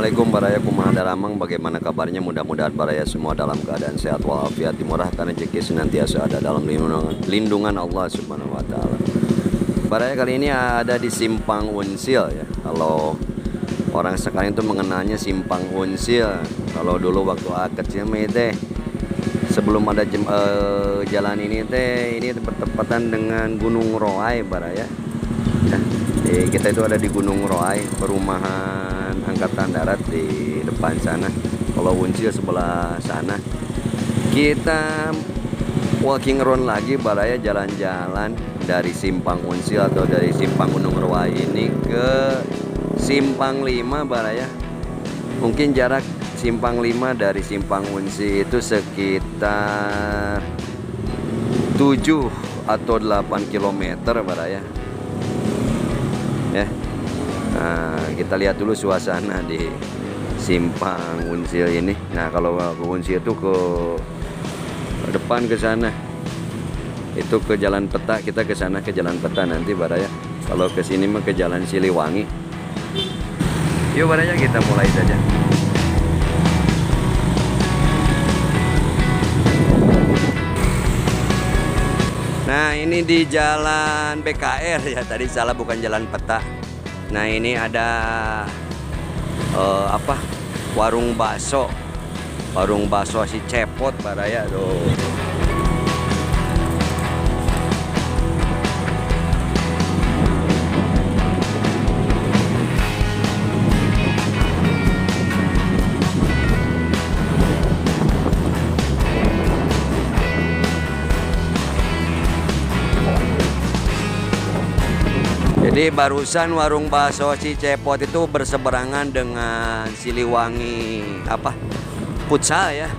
Assalamualaikum baraya kumaha daramang, bagaimana kabarnya? Mudah-mudahan baraya semua dalam keadaan sehat walafiat, dimurahkan rezeki senantiasa ada dalam lindungan Allah Subhanahu wa taala. Baraya kali ini ada di Simpang Unsil ya. Kalau orang sekarang itu mengenalnya Simpang Unsil. Kalau dulu waktu kecil teh sebelum ada jalan ini teh ini bertepatan dengan Gunung Roai baraya. Ya, kita itu ada di Gunung Roai, perumahan angkatan darat di depan sana. Kalau Unsil sebelah sana. Kita walking around lagi baraya, jalan-jalan dari Simpang Unsil atau dari Simpang Gunung Roai ini ke Simpang 5 baraya. Mungkin jarak Simpang 5 dari Simpang Unsil itu sekitar 7 atau 8 km baraya. Ya. Nah, kita lihat dulu suasana di Simpang Unsil ini. Nah, kalau ke Unsil itu ke depan ke sana. Itu ke Jalan Peta, kita ke sana ke Jalan Peta nanti baraya. Kalau ke sini mah ke Jalan Siliwangi. Yuk baraya kita mulai saja. Nah, ini di Jalan BKR ya, tadi salah, bukan Jalan Peta. Nah, ini ada warung bakso si Cepot baraya tuh. Jadi barusan warung bakso si Cepot itu berseberangan dengan Siliwangi futsal ya,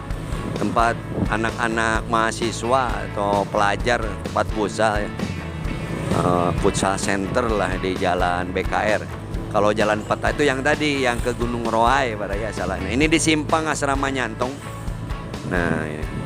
tempat anak-anak mahasiswa atau pelajar, tempat futsal ya, futsal center lah di Jalan BKR. Kalau Jalan Peta itu yang tadi yang ke Gunung Roai baraya salah. Nah, ini di Simpang Asrama Nyantong. Nah ini.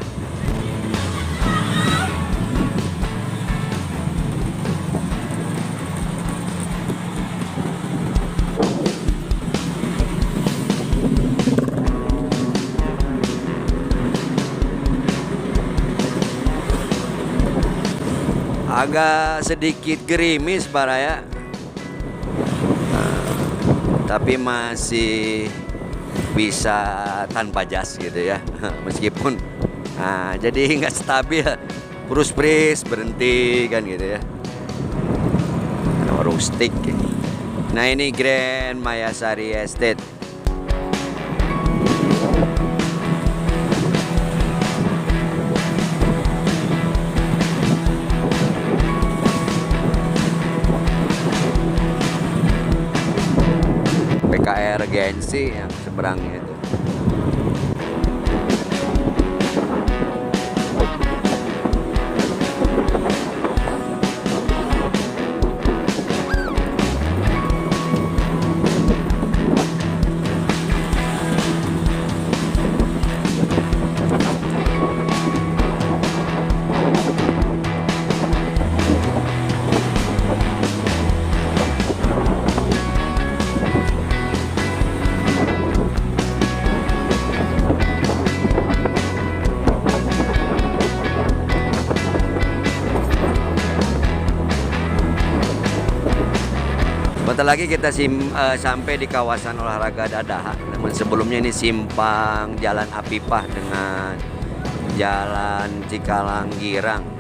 Agak sedikit gerimis baraya, tapi masih bisa tanpa jas gitu ya. Meskipun jadi nggak stabil, pris berhenti kan gitu ya. Rustik. Nah, ini Grand Mayasari Estate. PKR Gensi yang seberangnya itu. Bentar lagi kita sampai di kawasan olahraga Dadaha. Namun sebelumnya ini simpang Jalan Apipah dengan Jalan Cikalang Girang.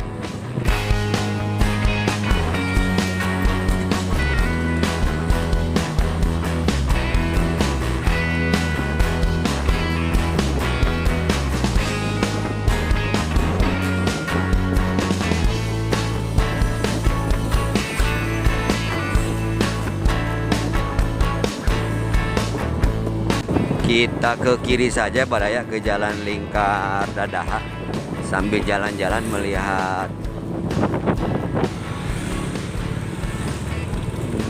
Kita ke kiri saja baraya, ke Jalan Lingkar Dadaha, sambil jalan-jalan melihat.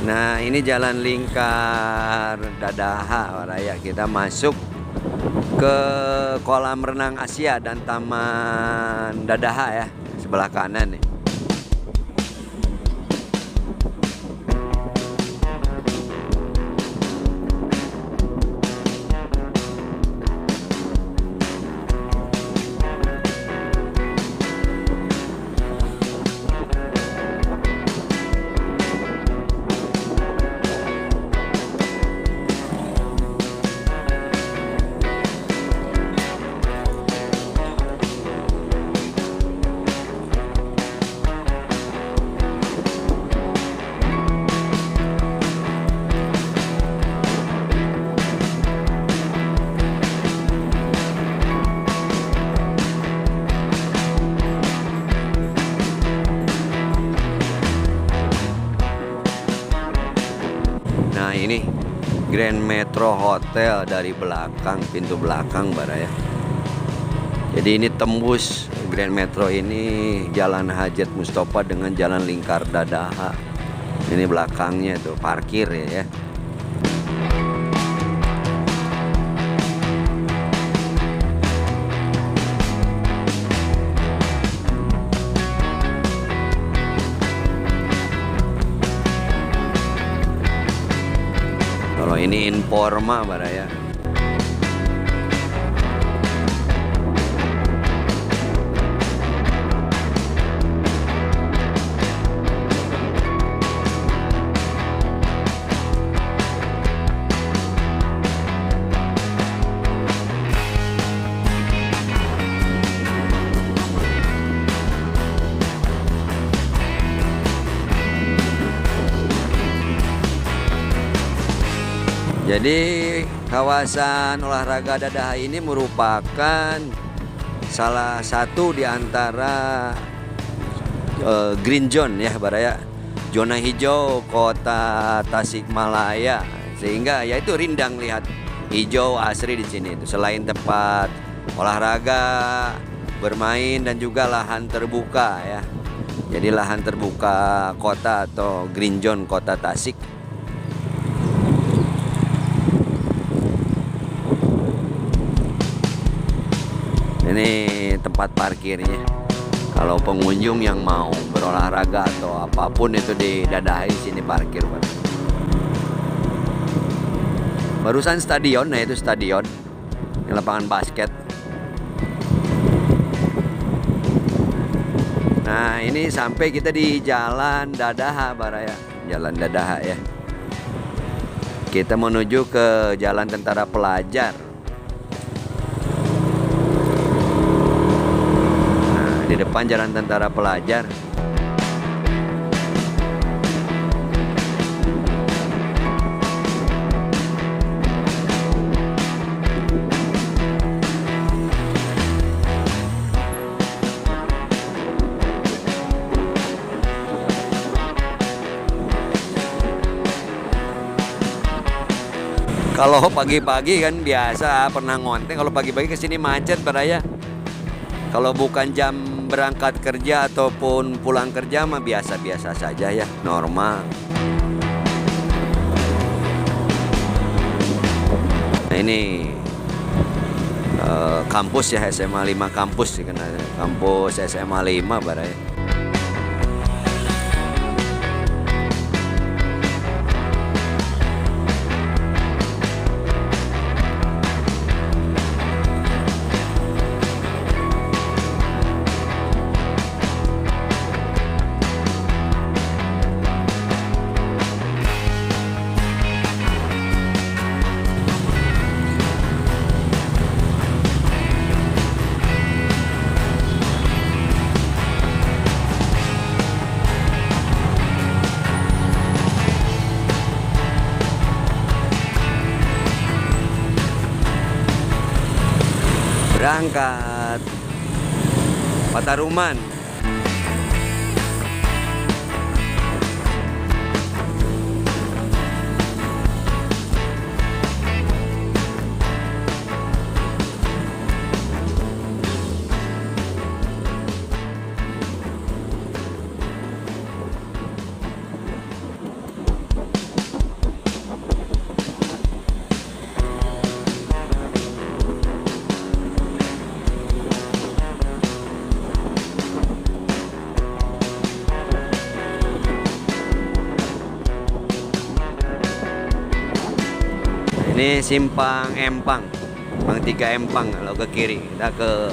Nah, ini Jalan Lingkar Dadaha baraya. Kita masuk ke kolam renang Asia dan Taman Dadaha ya, sebelah kanan nih. Nah ini Grand Metro Hotel dari belakang, pintu belakang baraya. Jadi ini tembus Grand Metro ini Jalan Hajat Mustofa dengan Jalan Lingkar Dadaha. Ini belakangnya tuh parkir ya. Kalau ini Informa baraya. Jadi kawasan olahraga Dadaha ini merupakan salah satu di antara green zone ya baraya, zona hijau kota Tasikmalaya, sehingga ya itu rindang lihat hijau asri di sini. Itu selain tempat olahraga, bermain dan juga lahan terbuka ya. Jadi lahan terbuka kota atau green zone kota Tasik. Ini tempat parkirnya. Kalau pengunjung yang mau berolahraga atau apapun itu di Dadaha sini parkir, Pak. Barusan stadion, nah itu stadion, ini lapangan basket. Nah ini sampai kita di Jalan Dadaha baraya, Jalan Dadaha ya. Kita menuju ke Jalan Tentara Pelajar. Di depan Jalan Tentara Pelajar. Kalau pagi-pagi kan biasa pernah ngonteng, kalau pagi-pagi kesini macet baraya. Kalau bukan jam berangkat kerja ataupun pulang kerja mah biasa-biasa saja ya, normal. Nah ini kampus ya, SMA 5 kampus ya, kampus SMA 5 baraya. Berangkat Pataruman. Ini simpang Empang, simpang 3 Empang. Kalau ke kiri kita ke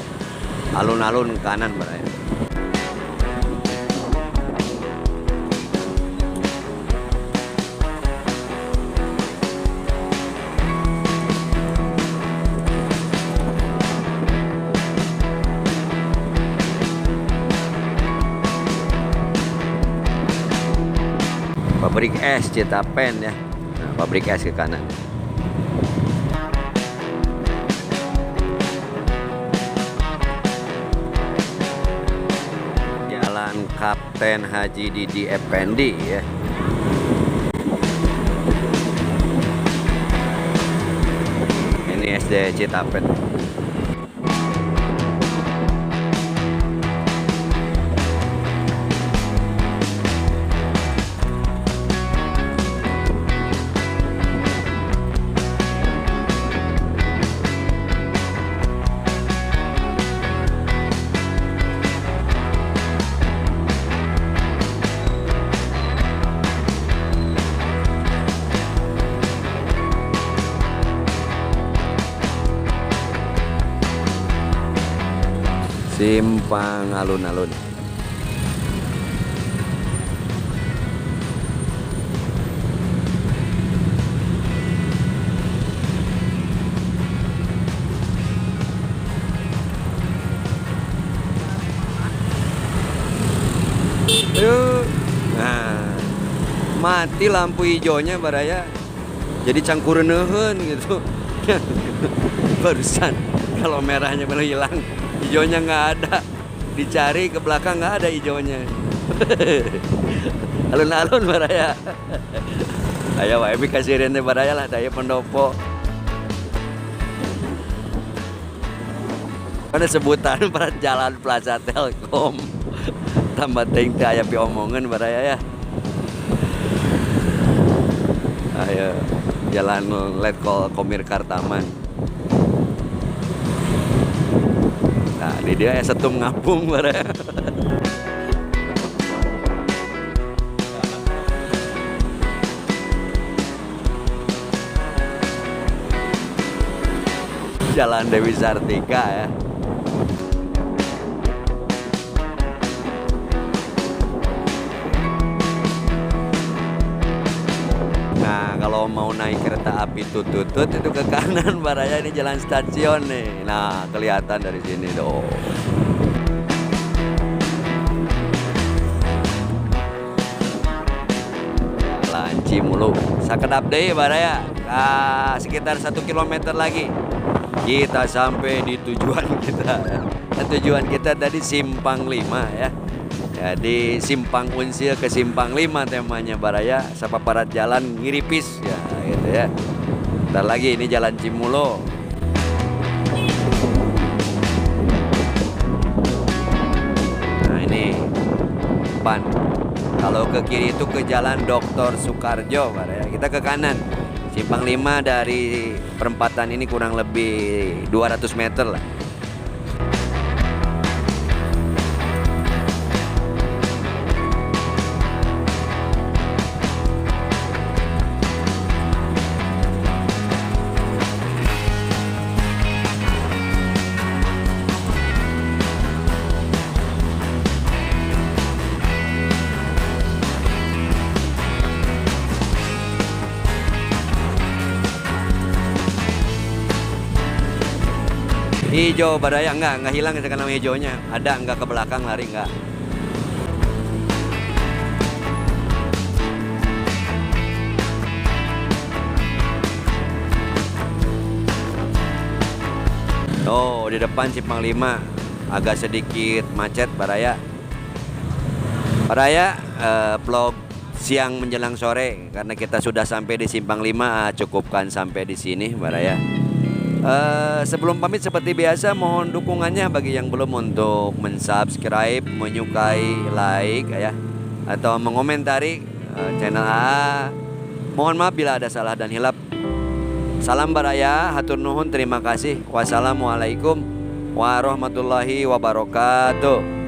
alun-alun kanan baraya. Pabrik es Citapen ya. Nah, pabrik es ke kanan. Jalan Kapten Haji Didi Effendi ya. Citapet. Simpang alun-alun. Yuk. Nah, mati lampu hijaunya baraya. Jadi cangkureuneuheun gitu. Barusan kalau merahnya baru hilang, hijaunya nggak ada. Dicari ke belakang nggak ada hijaunya. Alun-alun baraya. Ayo wae kasih rente baraya lah daya pendopo. Ada sebutan para jalan Plaza Telkom. Tambah ting teh aya piomongan baraya ya. Ayo jalan Letkol Komir Kartaman. Nah, di dia setum ngapung baraya. Jalan Dewi Sartika ya. Nah, kalau mau naik kereta api Tututut itu ke kanan baraya, ini jalan stasiun nih. Nah, kelihatan dari sini dong. Jalan Cimulu. Sakedap deui baraya. Sekitar 1 kilometer lagi kita sampai di tujuan kita. Tujuan kita tadi Simpang 5 ya. Jadi Simpang Unsil ke Simpang 5 temanya baraya. Sapaparat jalan ngiripis ya gitu ya. Ntar lagi ini jalan Cimulo. Nah ini depan. Kalau ke kiri itu ke jalan Dr. Soekarjo baraya. Kita ke kanan. Simpang 5 dari perempatan ini kurang lebih 200 meter lah. Hijau baraya enggak hilang sekarang hijaunya. Ada enggak ke belakang lari enggak. Oh, di depan Simpang 5 agak sedikit macet baraya. Baraya vlog siang menjelang sore karena kita sudah sampai di Simpang 5, cukupkan sampai di sini baraya. Sebelum pamit seperti biasa mohon dukungannya bagi yang belum untuk mensubscribe, menyukai, like ya atau mengomentari channel AA. Mohon maaf bila ada salah dan hilap. Salam baraya, hatur nuhun, terima kasih. Wassalamualaikum warahmatullahi wabarakatuh.